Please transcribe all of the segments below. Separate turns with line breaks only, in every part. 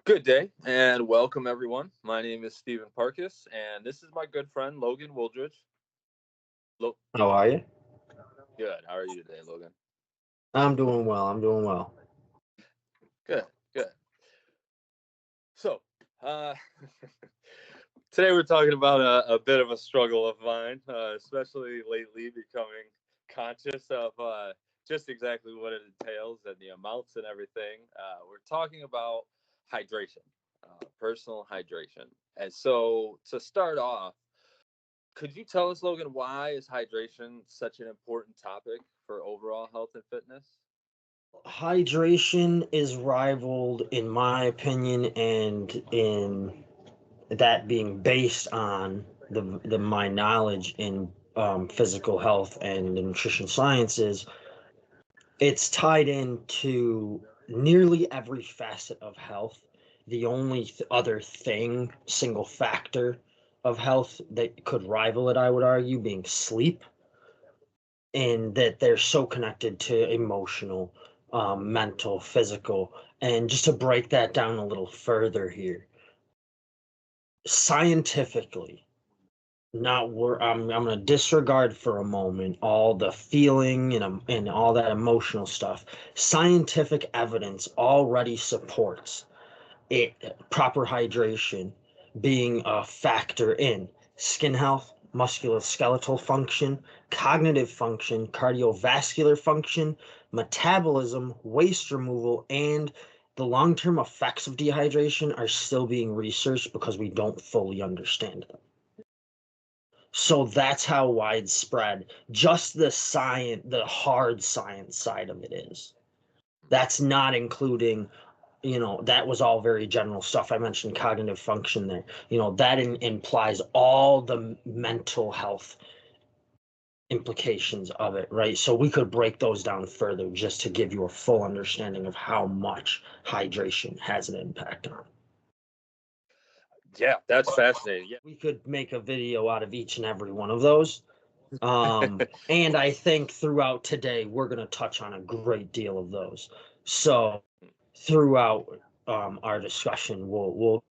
Good day and welcome everyone. My name is Stephen Parkis and this is my good friend Logan Wooldridge.
How are you?
Good. How are you today, Logan?
I'm doing well. I'm doing well.
Good, good. So, uh, today we're talking about a bit of a struggle of mine, especially lately becoming conscious of just exactly what it entails and the amounts and everything. We're talking about hydration, personal hydration. And so to start off, could you tell us, Logan, why is hydration such an important topic for overall health and fitness?
Hydration is rivaled, in my opinion, and in that being based on the my knowledge in physical health and the nutrition sciences. It's tied into nearly every facet of health. The only other thing, single factor of health that could rival it, I would argue, being sleep, and that they're so connected to emotional, mental, physical. And just to break that down a little further here, scientifically, not where I'm going to disregard for a moment all the feeling and all that emotional stuff. Scientific evidence already supports it, proper hydration being a factor in skin health, musculoskeletal function, cognitive function, cardiovascular function, metabolism, waste removal, and the long-term effects of dehydration are still being researched because we don't fully understand them. So that's how widespread just the hard science side of it is. That's not including, that was all very general stuff. I mentioned cognitive function there. That implies all the mental health implications of it, right? So we could break those down further just to give you a full understanding of how much hydration has an impact on.
Yeah, that's fascinating. Yeah.
We could make a video out of each and every one of those. And I think throughout today, we're going to touch on a great deal of those. So throughout our discussion, we'll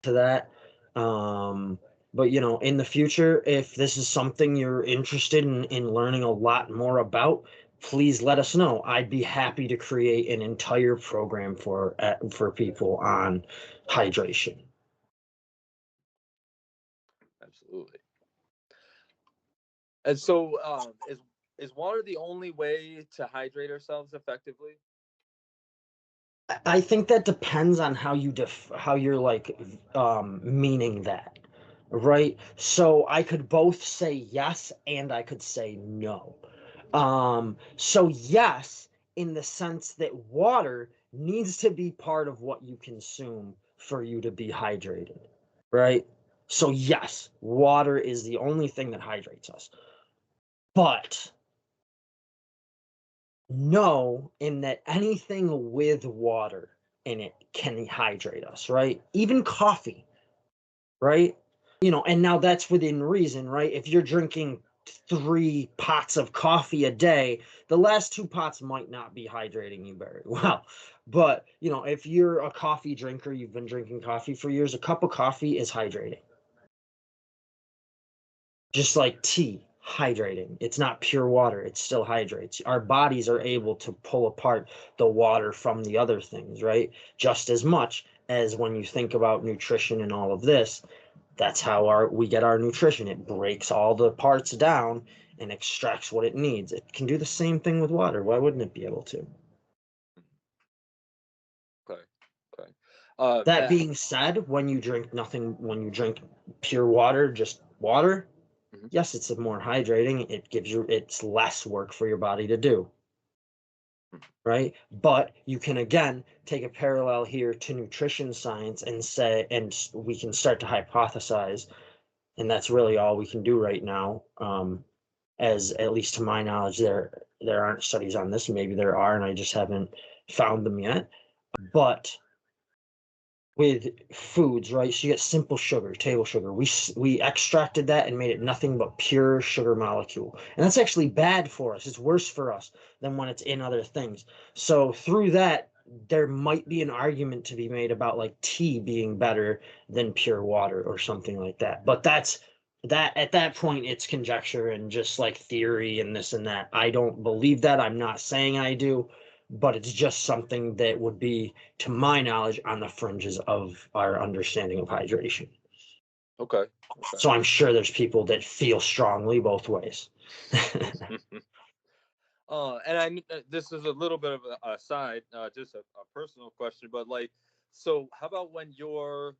to that. But in the future, if this is something you're interested in learning a lot more about, please let us know. I'd be happy to create an entire program for people on hydration.
Absolutely. And so, is water the only way to hydrate ourselves effectively?
I think that depends on how you're like meaning that, right? So I could both say yes and I could say no. So yes, in the sense that water needs to be part of what you consume for you to be hydrated, right? So yes, water is the only thing that hydrates us. But no, in that anything with water in it can hydrate us, right? Even coffee, right? And now that's within reason, right? If you're drinking 3 pots of coffee a day, the last 2 pots might not be hydrating you very well. But, if you're a coffee drinker, you've been drinking coffee for years, a cup of coffee is hydrating. Just like tea, hydrating. It's not pure water, it still hydrates. Our bodies are able to pull apart the water from the other things, right? Just as much as when you think about nutrition and all of this, that's how we get our nutrition. It breaks all the parts down and extracts what it needs. It can do the same thing with water. Why wouldn't it be able to?
Okay. Okay.
That being said, when you drink pure water, just water,
Mhm.
yes, it's more hydrating. It's less work for your body to do, right? But you can again take a parallel here to nutrition science and we can start to hypothesize, and that's really all we can do right now. As at least to my knowledge, there aren't studies on this. Maybe there are, and I just haven't found them yet. But with foods, right? So you get simple sugar, table sugar. We extracted that and made it nothing but pure sugar molecule. And that's actually bad for us. It's worse for us than when it's in other things. So through that, there might be an argument to be made about like tea being better than pure water or something like that. But that's that at that point it's conjecture and just like theory and this and that. I don't believe that. I'm not saying I do, but it's just something that would be, to my knowledge, on the fringes of our understanding of hydration.
Okay.
So I'm sure there's people that feel strongly both ways.
And this is a little bit of a side, just a personal question, but like, so how about when you're,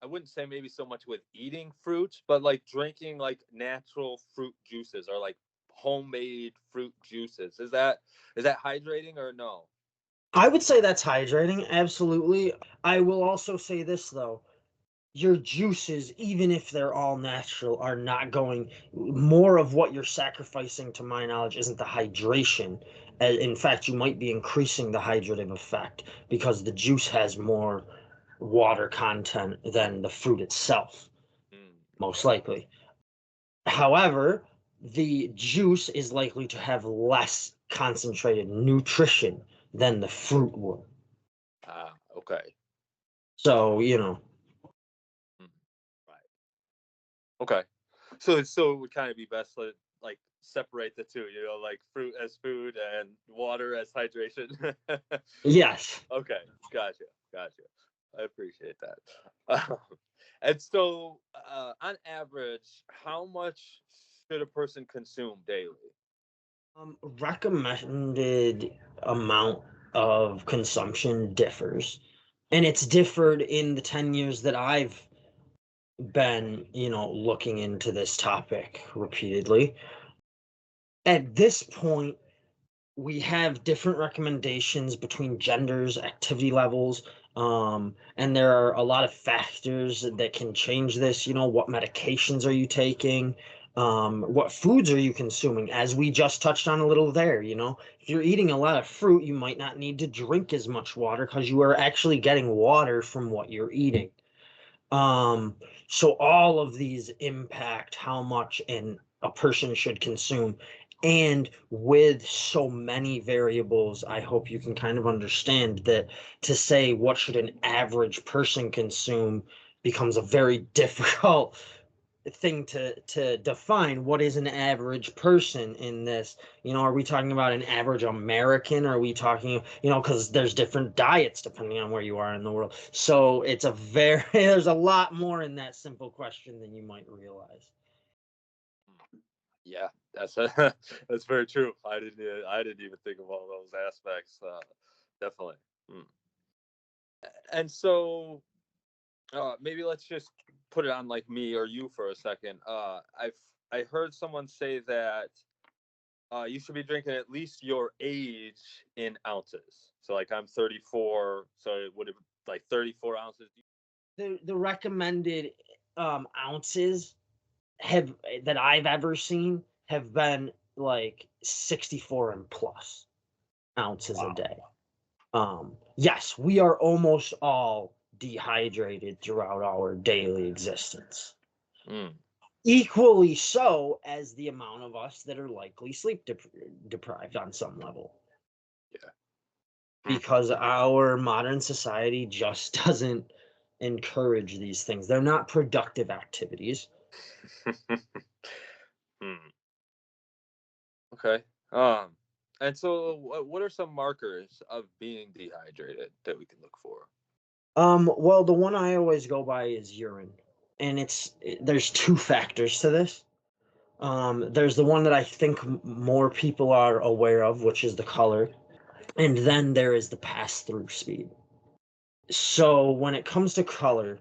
I wouldn't say maybe so much with eating fruits, but like drinking like natural fruit juices or like homemade fruit juices. Is that hydrating or no?
I would say that's hydrating, absolutely. I will also say this though. Your juices, even if they're all natural, are not going, more of what you're sacrificing, to my knowledge, isn't the hydration. In fact, you might be increasing the hydrative effect because the juice has more water content than the fruit itself,
Mm,
most
okay.
likely. However, the juice is likely to have less concentrated nutrition than the fruit would.
Ah, okay.
So, you know,
Mm, right. Okay. So it would kind of be best to like separate the two, like fruit as food and water as hydration.
yes.
Okay, gotcha. I appreciate that. Um, and so, on average, how much should a person consume daily?
Recommended amount of consumption differs, and it's differed in the 10 years that I've been, looking into this topic repeatedly. At this point, we have different recommendations between genders, activity levels, and there are a lot of factors that can change this. What medications are you taking? What foods are you consuming? As we just touched on a little there, if you're eating a lot of fruit, you might not need to drink as much water because you are actually getting water from what you're eating. Um, so all of these impact how much a person should consume. And with so many variables, I hope you can kind of understand that to say what should an average person consume becomes a very difficult thing to define. What is an average person in this? Are we talking about an average American? Are we talking, because there's different diets depending on where you are in the world. So it's a very there's a lot more in that simple question than you might realize.
Yeah, that's that's very true. I didn't even think of all those aspects. Definitely. Mm. And so, maybe let's just put it on like me or you for a second. I heard someone say that you should be drinking at least your age in ounces. So like I'm 34, so it would have like 34 ounces.
The recommended ounces have that I've ever seen have been like 64 and plus ounces a
Wow.
day. Yes, we are almost all dehydrated throughout our daily existence.
Mm,
Equally so as the amount of us that are likely sleep deprived on some level.
yeah. Mm.
Because our modern society just doesn't encourage these things. They're not productive activities.
Hmm. Okay. And so what are some markers of being dehydrated that we can look for?
Well, the one I always go by is urine. And there's two factors to this. There's the one that I think more people are aware of, which is the color, and then there is the pass-through speed. So when it comes to color,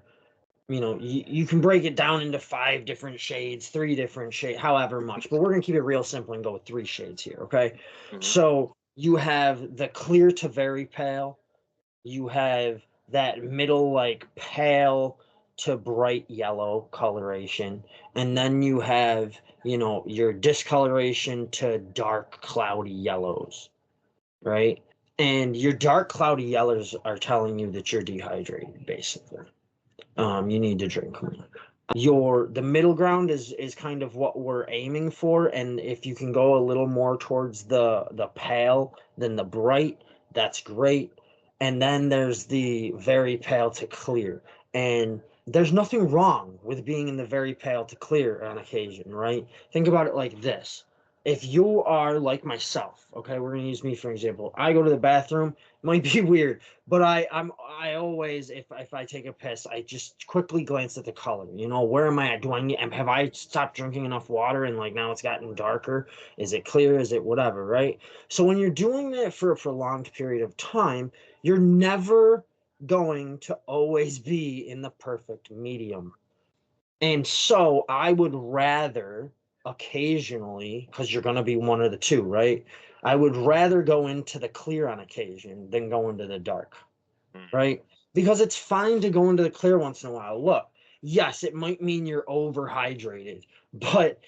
you can break it down into 5 different shades, 3 different shades, however much, but we're going to keep it real simple and go with 3 shades here, okay?
Hmm.
So you have the clear to very pale, you have that middle, like pale to bright yellow coloration, and then you have, your discoloration to dark cloudy yellows, right? And your dark cloudy yellows are telling you that you're dehydrated, basically. You need to drink more. The middle ground is kind of what we're aiming for, and if you can go a little more towards the pale than the bright, That's great. And then there's the very pale to clear. And there's nothing wrong with being in the very pale to clear on occasion, right? Think about it like this. If you are like myself, okay, we're gonna use me for example. I go to the bathroom, might be weird, but I always if I take a piss, I just quickly glance at the color. You know, where am I at? Do I need have I stopped drinking enough water and like now it's gotten darker? Is it clear? Is it whatever, right? So when you're doing that for a prolonged period of time, you're never going to always be in the perfect medium. And so I would rather occasionally, because you're going to be one of the two, right? I would rather go into the clear on occasion than go into the dark,
Mm.
right? Because it's fine to go into the clear once in a while. Look, yes, it might mean you're overhydrated, but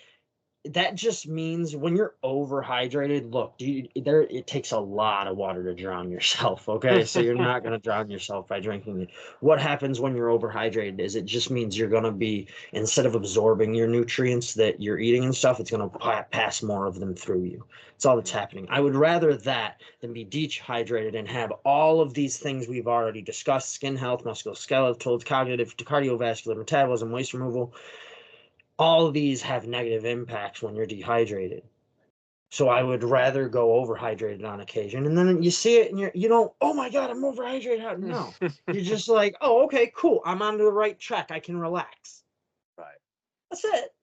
that just means when you're overhydrated, look, dude, there it takes a lot of water to drown yourself. Okay, so you're not going to drown yourself by drinking it. What happens when you're overhydrated is it just means you're going to be, instead of absorbing your nutrients that you're eating and stuff, it's going to pass more of them through you. That's all that's happening. I would rather that than be dehydrated and have all of these things we've already discussed: skin health, musculoskeletal, cognitive, cardiovascular, metabolism, waste removal. All of these have negative impacts when you're dehydrated. So I would rather go overhydrated on occasion. And then you see it and you don't, oh my God, I'm overhydrated. No. You're just like, oh, okay, cool. I'm on the right track. I can relax.
Right.
That's it.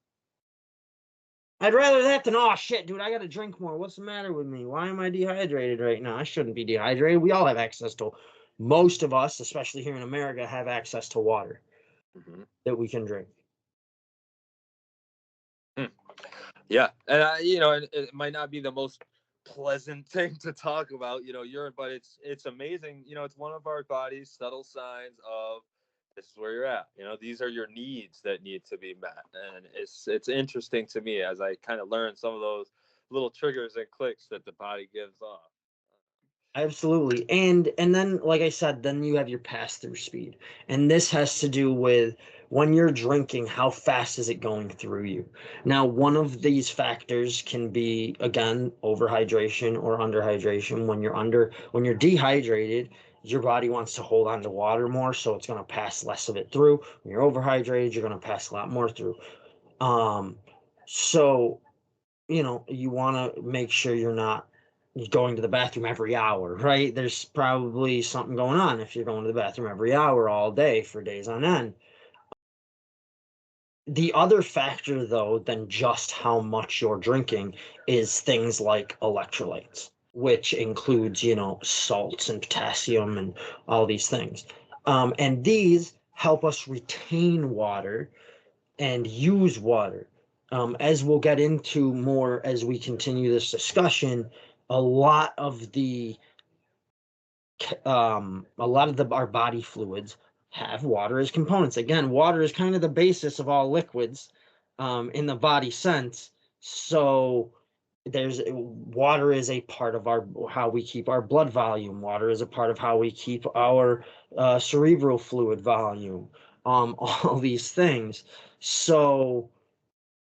I'd rather that than, oh shit, dude, I got to drink more. What's the matter with me? Why am I dehydrated right now? I shouldn't be dehydrated. We all have access to, most of us, especially here in America, have access to water that we can drink.
Yeah, and it might not be the most pleasant thing to talk about, urine, but it's amazing. It's one of our body's subtle signs of this is where you're at. These are your needs that need to be met, and it's interesting to me as I kind of learn some of those little triggers and clicks that the body gives off.
Absolutely. And then like I said, then you have your pass through speed. And this has to do with when you're drinking, how fast is it going through you? Now, one of these factors can be again overhydration or underhydration. When you're dehydrated, your body wants to hold on to water more, so it's going to pass less of it through. When you're overhydrated, you're going to pass a lot more through. Um so you want to make sure you're not going to the bathroom every hour, right? There's probably something going on if you're going to the bathroom every hour all day for days on end. The other factor, though, than just how much you're drinking is things like electrolytes, which includes, salts and potassium and all these things. And these help us retain water and use water. As we'll get into more as we continue this discussion, a lot of our body fluids have water as components. Again, water is kind of the basis of all liquids in the body sense. So there's water is a part of how we keep our blood volume. Water is a part of how we keep our cerebral fluid volume. All these things. So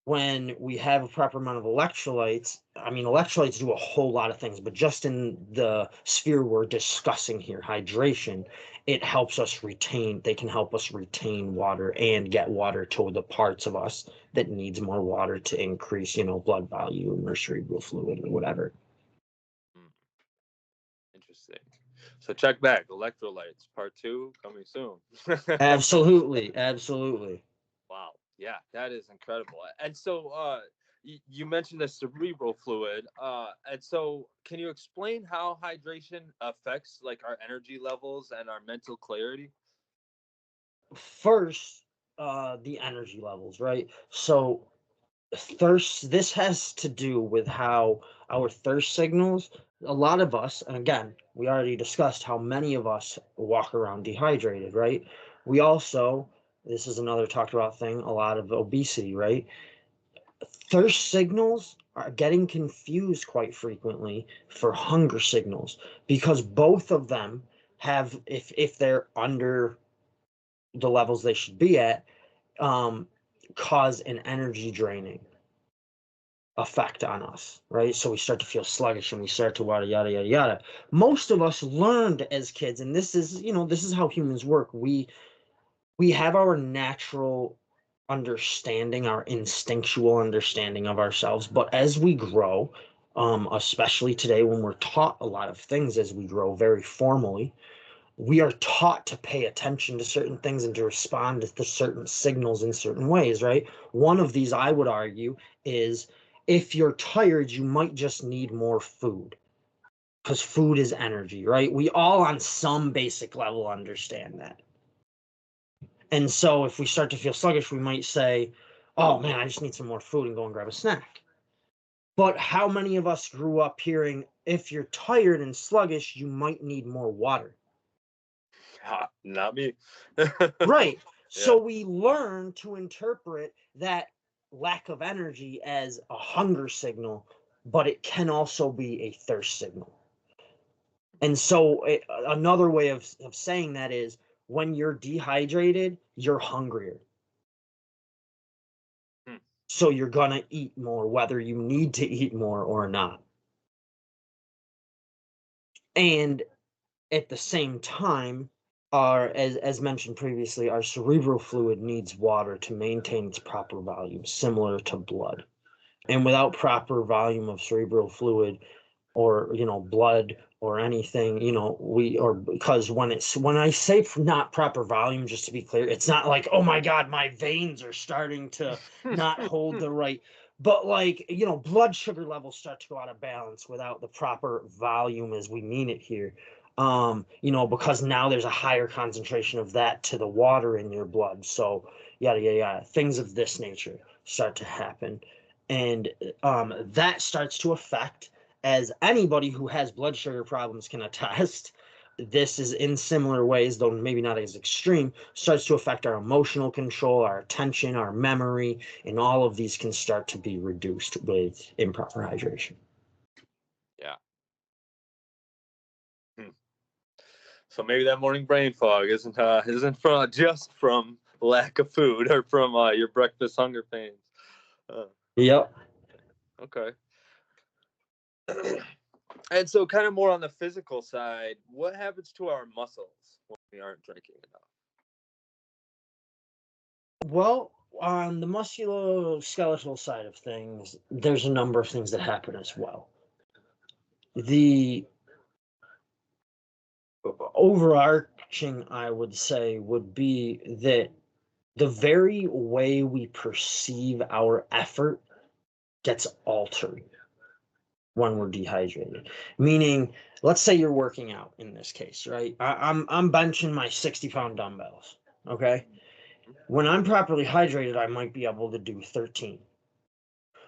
when we have a proper amount of electrolytes, I mean, electrolytes do a whole lot of things, but just in the sphere we're discussing here, hydration, they can help us retain water and get water to the parts of us that needs more water to increase, blood volume or cerebral fluid or whatever.
Interesting. So check back, electrolytes, part 2 coming soon.
Absolutely. Absolutely.
Wow. Yeah, that is incredible. And so you mentioned the cerebral fluid. And so can you explain how hydration affects like our energy levels and our mental clarity?
First, the energy levels, right? So this has to do with how our thirst signals, a lot of us, and again, we already discussed how many of us walk around dehydrated, right? We also, this is another talked about thing, a lot of obesity, right? Thirst signals are getting confused quite frequently for hunger signals because both of them have, if they're under the levels they should be at, cause an energy draining. effect on us, right? So we start to feel sluggish and we start to yada yada yada yada. Most of us learned as kids, and this is, this is how humans work. We have our natural understanding, our instinctual understanding of ourselves, but as we grow, especially today when we're taught a lot of things as we grow very formally, we are taught to pay attention to certain things and to respond to certain signals in certain ways, right? One of these, I would argue, is if you're tired, you might just need more food because food is energy, right? We all, on some basic level, understand that. And so if we start to feel sluggish, we might say, oh man, I just need some more food and go and grab a snack. But how many of us grew up hearing, if you're tired and sluggish, you might need more water?
Not me.
Right.
Yeah.
So we learn to interpret that lack of energy as a hunger signal, but it can also be a thirst signal. And so another way of saying that is when you're dehydrated, you're hungrier.
Hmm.
So you're going to eat more, whether you need to eat more or not. And at the same time, as mentioned previously, our cerebral fluid needs water to maintain its proper volume, similar to blood. And without proper volume of cerebral fluid or blood or anything, because when I say not proper volume, just to be clear, it's not like, oh my god, my veins are starting to not hold the right, but like, blood sugar levels start to go out of balance without the proper volume as we mean it here. Because now there's a higher concentration of that to the water in your blood, so yada yada yada, things of this nature start to happen. And that starts to affect, as anybody who has blood sugar problems can attest, this is in similar ways, though maybe not as extreme, starts to affect our emotional control, our attention, our memory, and all of these can start to be reduced with improper hydration.
Yeah. So maybe that morning brain fog isn't just from lack of food or from your breakfast hunger pains.
Yep.
Okay. And so, kind of more on the physical side, what happens to our muscles when we aren't drinking enough?
Well, on the musculoskeletal side of things, there's a number of things that happen as well. The overarching, I would say, would be that the very way we perceive our effort gets altered when we're dehydrated. Meaning, let's say you're working out in this case, right? I'm benching my 60-pound dumbbells. Okay. When I'm properly hydrated, I might be able to do 13.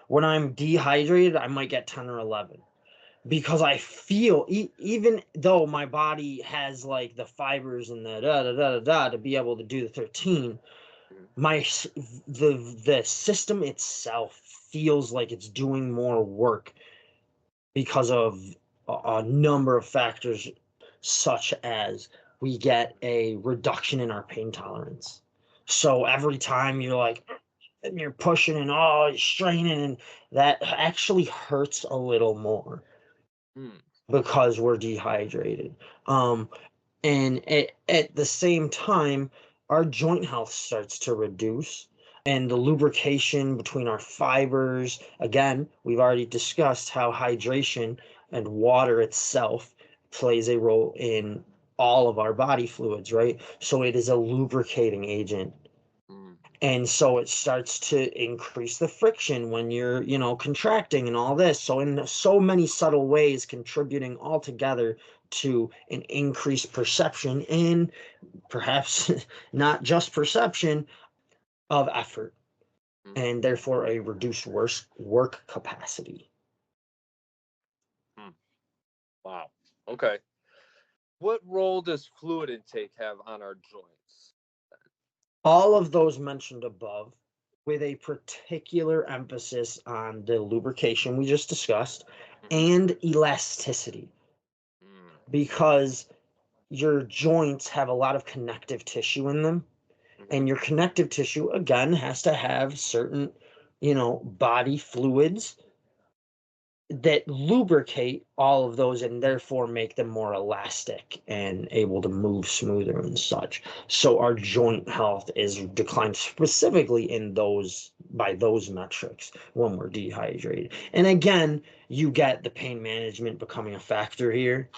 When I'm dehydrated, I might get 10 or 11. Because I feel, even though my body has like the fibers and the da da da da da to be able to do the 13, the system itself feels like it's doing more work because of a number of factors, such as we get a reduction in our pain tolerance. So every time you're like, and you're pushing and you're straining, and that actually hurts a little more because we're dehydrated. And at the same time, our joint health starts to reduce, and the lubrication between our fibers. Again, we've already discussed how hydration and water itself plays a role in all of our body fluids, right? So it is a lubricating agent. And so it starts to increase the friction when you're, contracting and all this. So in so many subtle ways, contributing all together to an increased perception and perhaps not just perception of effort, and therefore a reduced work capacity.
Wow. Okay. What role does fluid intake have on our joints?
All of those mentioned above, with a particular emphasis on the lubrication we just discussed and elasticity, because your joints have a lot of connective tissue in them, and your connective tissue again has to have certain body fluids that lubricate all of those and therefore make them more elastic and able to move smoother and such. So our joint health is declined specifically in those by those metrics when we're dehydrated. And again, you get the pain management becoming a factor here.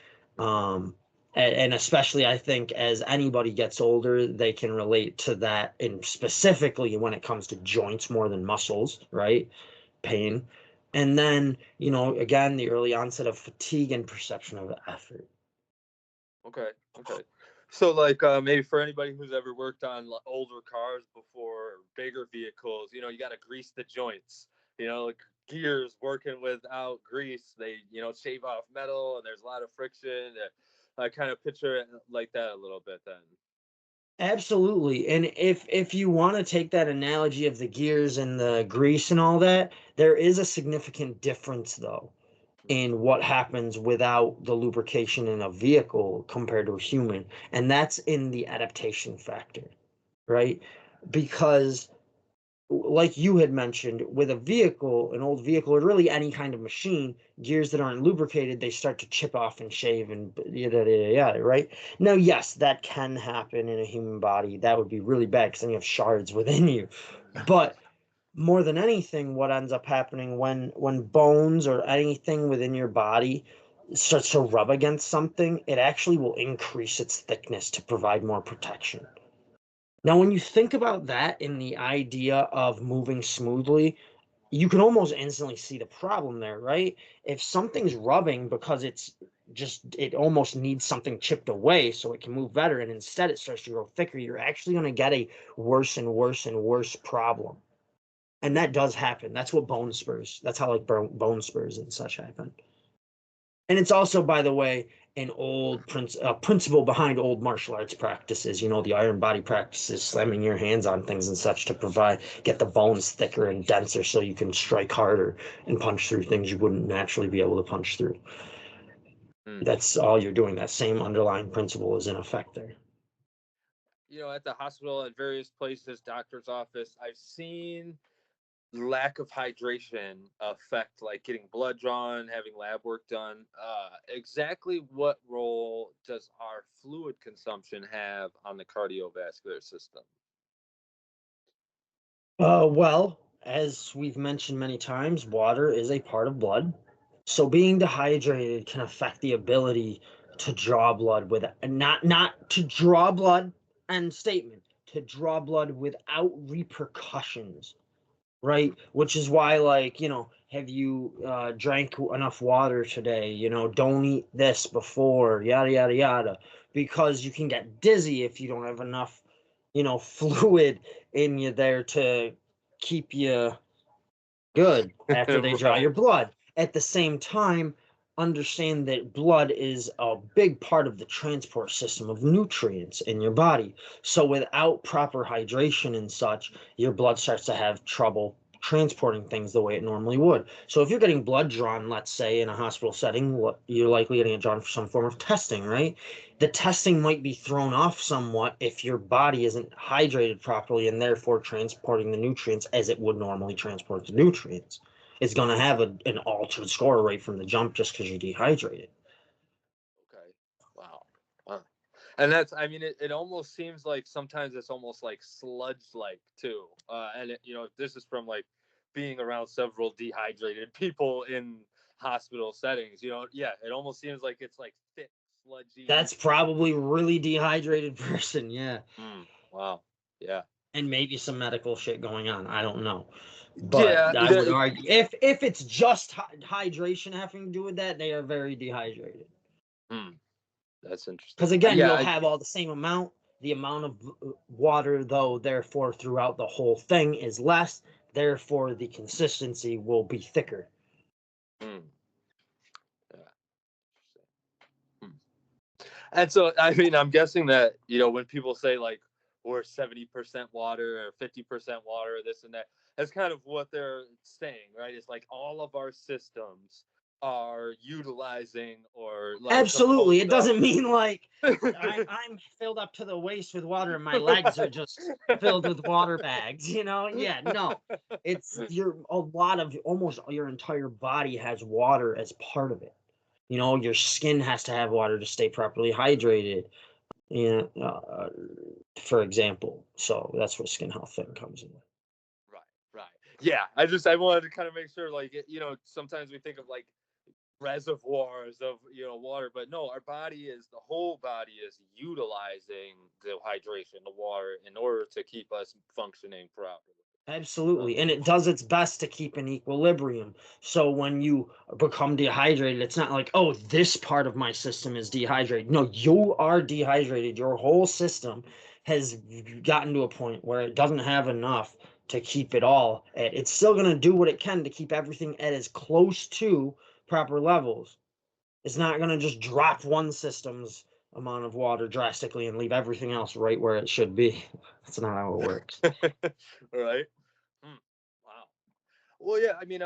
And especially I think as anybody gets older, they can relate to that, and specifically when it comes to joints more than muscles, right? Pain. And then, again, the early onset of fatigue and perception of effort.
Okay. Okay. So, like, maybe for anybody who's ever worked on older cars before, bigger vehicles, you got to grease the joints. Like gears working without grease, they, shave off metal, and there's a lot of friction. I kind of picture it like that a little bit then.
Absolutely. And if you want to take that analogy of the gears and the grease and all that, there is a significant difference though in what happens without the lubrication in a vehicle compared to a human. And that's in the adaptation factor, right? Because like you had mentioned, with a vehicle, an old vehicle, or really any kind of machine, gears that aren't lubricated, they start to chip off and shave and yada, yada, yada, right? Now, yes, that can happen in a human body. That would be really bad because then you have shards within you. But more than anything, what ends up happening when bones or anything within your body starts to rub against something, it actually will increase its thickness to provide more protection. Now, when you think about that in the idea of moving smoothly, you can almost instantly see the problem there, right? If something's rubbing because it almost needs something chipped away so it can move better, and instead it starts to grow thicker, you're actually going to get a worse and worse and worse problem. And that does happen. That's what bone spurs, that's how like bone spurs and such happen. And it's also, by the way, an old principle behind old martial arts practices. The iron body practices, slamming your hands on things and such to get the bones thicker and denser, so you can strike harder and punch through things you wouldn't naturally be able to punch through. That's all you're doing. That same underlying principle is in effect there.
At the hospital, at various places, doctor's office, I've seen lack of hydration affect like getting blood drawn, having lab work done. Exactly what role does our fluid consumption have on the cardiovascular system?
Well, as we've mentioned many times, water is a part of blood. So being dehydrated can affect the ability to draw blood with not to draw blood, end statement, to draw blood without repercussions, right? Which is why, like, have you drank enough water today? Don't eat this before, yada yada yada, because you can get dizzy if you don't have enough, fluid in you there to keep you good after they draw your
Right.
blood. At the same time, understand that blood is a big part of the transport system of nutrients in your body. So without proper hydration and such, your blood starts to have trouble transporting things the way it normally would. So if you're getting blood drawn, let's say in a hospital setting, you're likely getting it drawn for some form of testing, right? The testing might be thrown off somewhat if your body isn't hydrated properly and therefore transporting the nutrients as it would normally transport the nutrients. It's going to have an altered score right from the jump just because you're dehydrated.
Okay. Wow. Wow. And that's, I mean, it almost seems like sometimes it's almost like sludge like too. And this is from like being around several dehydrated people in hospital settings. Yeah, it almost seems like it's like thick, sludgy.
That's probably really dehydrated person, yeah.
Wow. Yeah.
And maybe some medical shit going on. I don't know. But
Yeah.
I would argue if it's just hydration having to do with that, they are very dehydrated.
That's interesting.
Because again,
Yeah.
you'll have all the same amount. The amount of water, though, therefore, throughout the whole thing is less. Therefore, the consistency will be thicker.
Yeah. And so, I mean, I'm guessing that, when people say like we're 70% water or 50% water, this and that, that's kind of what they're saying, right? It's like all of our systems are utilizing or like
Absolutely. It
composed
doesn't
of.
mean like I'm filled up to the waist with water and my legs are just filled with water bags, you know? Yeah, no. It's a lot of almost your entire body has water as part of it. You know, your skin has to have water to stay properly hydrated. You know, for example. So that's where Skin Health Thing comes in.
Right, right. Yeah, I wanted to kind of make sure, like, sometimes we think of like reservoirs of water, but no, our body is the whole body is utilizing the hydration, the water, in order to keep us functioning properly.
Absolutely. And it does its best to keep an equilibrium. So when you become dehydrated, it's not like, oh, this part of my system is dehydrated. No, you are dehydrated. Your whole system has gotten to a point where it doesn't have enough to keep it all at. It's still going to do what it can to keep everything at as close to proper levels. It's not going to just drop one system's amount of water drastically and leave everything else right where it should be. That's not how it works.
Right. Wow. Well, yeah, I mean,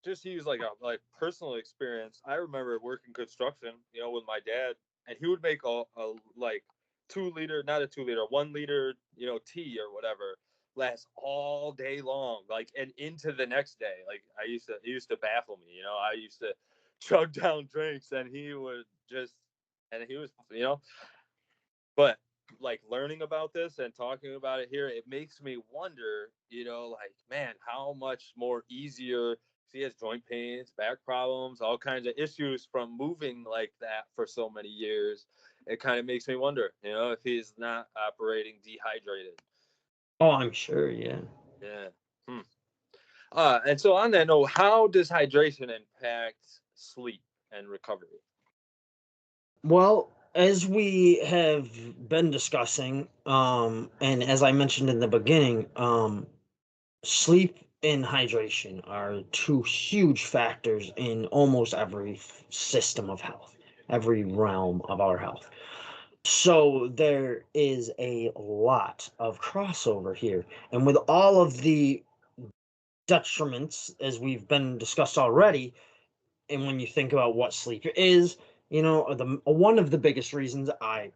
just to use like a personal experience, I remember working construction, with my dad, and he would make a like 2 liter, not a 2 liter, 1 liter, tea or whatever, last all day long, like, and into the next day. Like, it used to baffle me, I used to chug down drinks, and he would just, and he was, but like learning about this and talking about it here, it makes me wonder, like, man, how much more easier. He has joint pains, back problems, all kinds of issues from moving like that for so many years. It kind of makes me wonder, if he's not operating dehydrated.
Oh, I'm sure, yeah.
Yeah. Hmm. And so on that note, how does hydration impact sleep and recovery?
Well, as we have been discussing, and as I mentioned in the beginning, sleep and hydration are two huge factors in almost every system of health, every realm of our health. So there is a lot of crossover here. And with all of the detriments, as we've been discussed already, and when you think about what sleep is, one of the biggest reasons I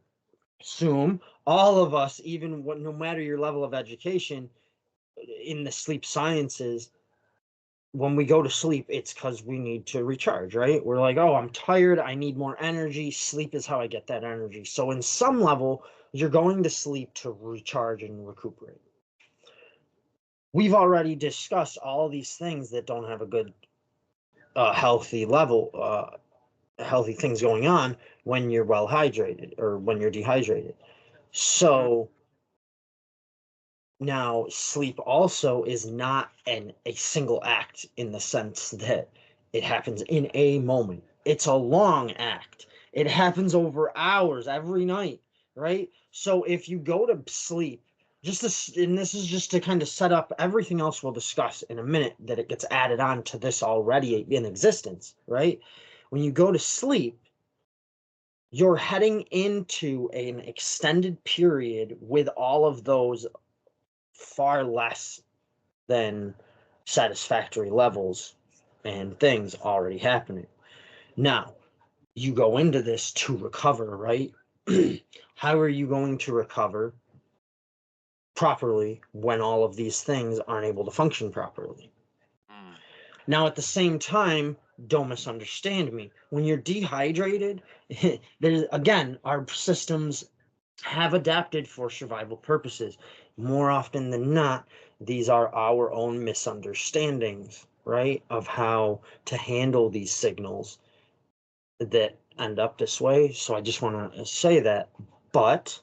assume all of us, even no matter your level of education in the sleep sciences, when we go to sleep, it's because we need to recharge, right? We're like, oh, I'm tired. I need more energy. Sleep is how I get that energy. So, in some level, you're going to sleep to recharge and recuperate. We've already discussed all these things that don't have a good, healthy level, healthy things going on when you're well hydrated or when you're dehydrated. So, now, sleep also is not a single act in the sense that it happens in a moment. It's a long act. It happens over hours every night, right? So if you go to sleep, and this is just to kind of set up everything else we'll discuss in a minute that it gets added on to this already in existence, right? When you go to sleep, you're heading into an extended period with all of those far less than satisfactory levels and things already happening. Now, you go into this to recover, right? How are you going to recover properly when all of these things aren't able to function properly?
Mm.
Now, at the same time, don't misunderstand me. When you're dehydrated, there's again, our systems have adapted for survival purposes. More often than not, these are our own misunderstandings, right, of how to handle these signals that end up this way. So I just want to say that. But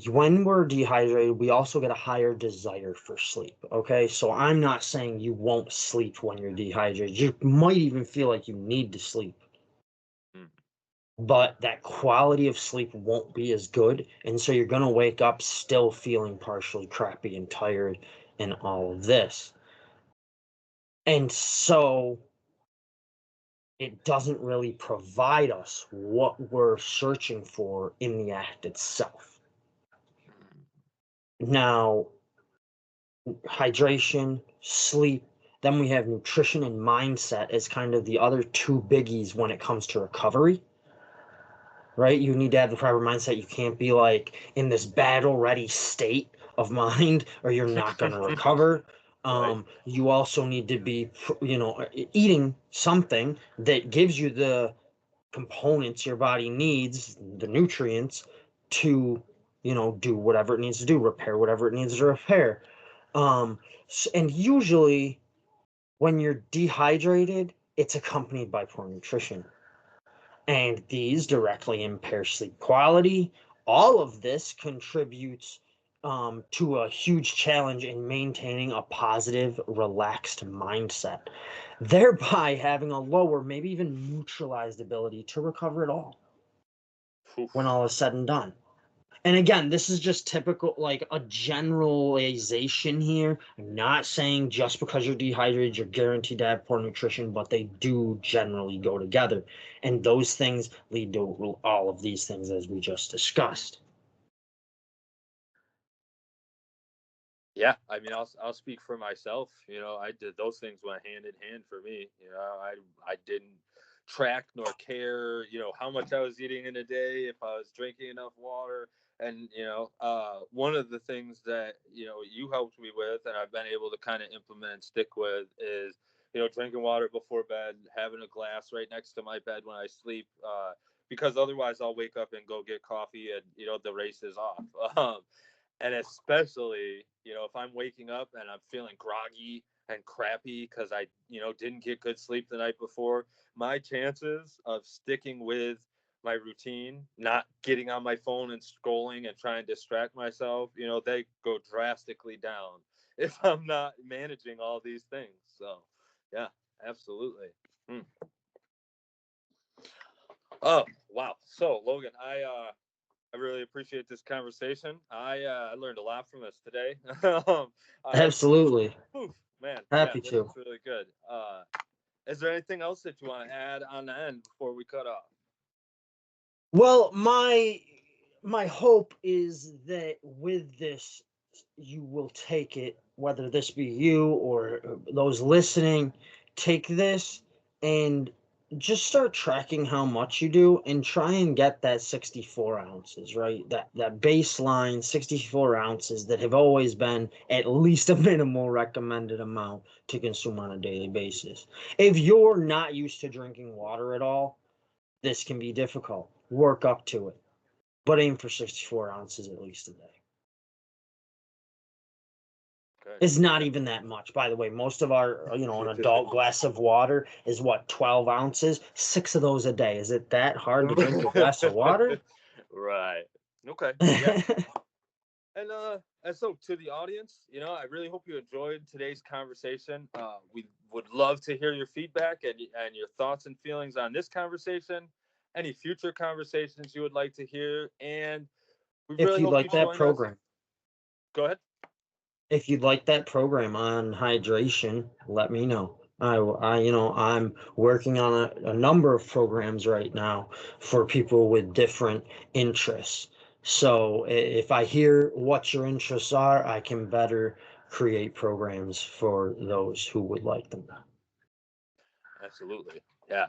when we're dehydrated, we also get a higher desire for sleep. Okay. So I'm not saying you won't sleep when you're dehydrated. You might even feel like you need to sleep,
Mm.
but that quality of sleep won't be as good. And so you're going to wake up still feeling partially crappy and tired and all of this. And so it doesn't really provide us what we're searching for in the act itself. Now, hydration, sleep, Then we have nutrition and mindset as kind of the other two biggies when it comes to recovery, right? You need to have the proper mindset. You can't be like in this battle ready state of mind or you're not going to recover.
Right.
You also need to be, eating something that gives you the components your body needs, the nutrients to, do whatever it needs to do, repair whatever it needs to repair. And usually when you're dehydrated, it's accompanied by poor nutrition. And these directly impair sleep quality. All of this contributes to a huge challenge in maintaining a positive, relaxed mindset, thereby having a lower, maybe even neutralized ability to recover at all when
Oof.
all is said and done. And again, this is just typical, like a generalization here. I'm not saying just because you're dehydrated, you're guaranteed to have poor nutrition, but they do generally go together. And those things lead to all of these things as we just discussed.
Yeah, I mean, I'll speak for myself. I did those things went hand in hand for me. I didn't track nor care, how much I was eating in a day, if I was drinking enough water, and one of the things that you helped me with, and I've been able to kind of implement and stick with is drinking water before bed, having a glass right next to my bed when I sleep, because otherwise I'll wake up and go get coffee and the race is off. And especially if I'm waking up and I'm feeling groggy and crappy because I didn't get good sleep the night before, my chances of sticking with my routine, not getting on my phone and scrolling and trying to distract myself, they go drastically down if I'm not managing all these things. So yeah, absolutely. Hmm. Oh wow. So Logan, I really appreciate this conversation. I learned a lot from this today. I
Absolutely.
Oof, man, yeah,
Happy
this
to.
is really good. Is there anything else that you want to add on the end before we cut off?
Well, my hope is that with this you will take it, whether this be you or those listening, take this and just start tracking how much you do and try and get that 64 ounces, right? That baseline 64 ounces that have always been at least a minimal recommended amount to consume on a daily basis. If you're not used to drinking water at all, this can be difficult. Work up to it, but aim for 64 ounces at least a day.
Good.
It's not even that much, by the way. Most of our, an adult glass of water is what, 12 ounces? 6 of those a day. Is it that hard to drink a glass of water?
Right. Okay. Yeah. And so to the audience, I really hope you enjoyed today's conversation. We would love to hear your feedback and your thoughts and feelings on this conversation, any future conversations you would like to hear, and we
If
really
you'd
hope you
like that
join us.
program,
Go ahead.
if you'd like that program on hydration, let me know. I'm working on a number of programs right now for people with different interests. So if I hear what your interests are, I can better create programs for those who would like them.
Absolutely. Yeah.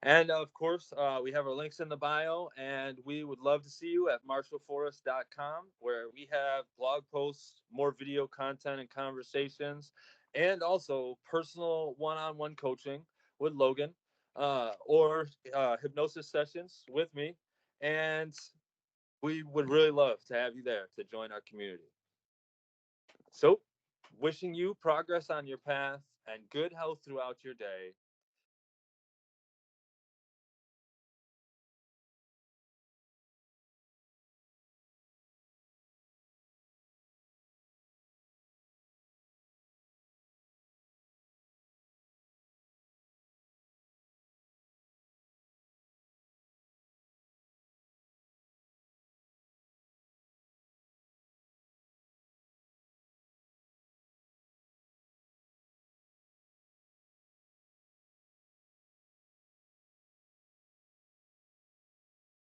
And of course, we have our links in the bio, and we would love to see you at marshallforest.com, where we have blog posts, more video content and conversations, and also personal one on one coaching with Logan, or hypnosis sessions with me. And we would really love to have you there to join our community. So, wishing you progress on your path and good health throughout your day.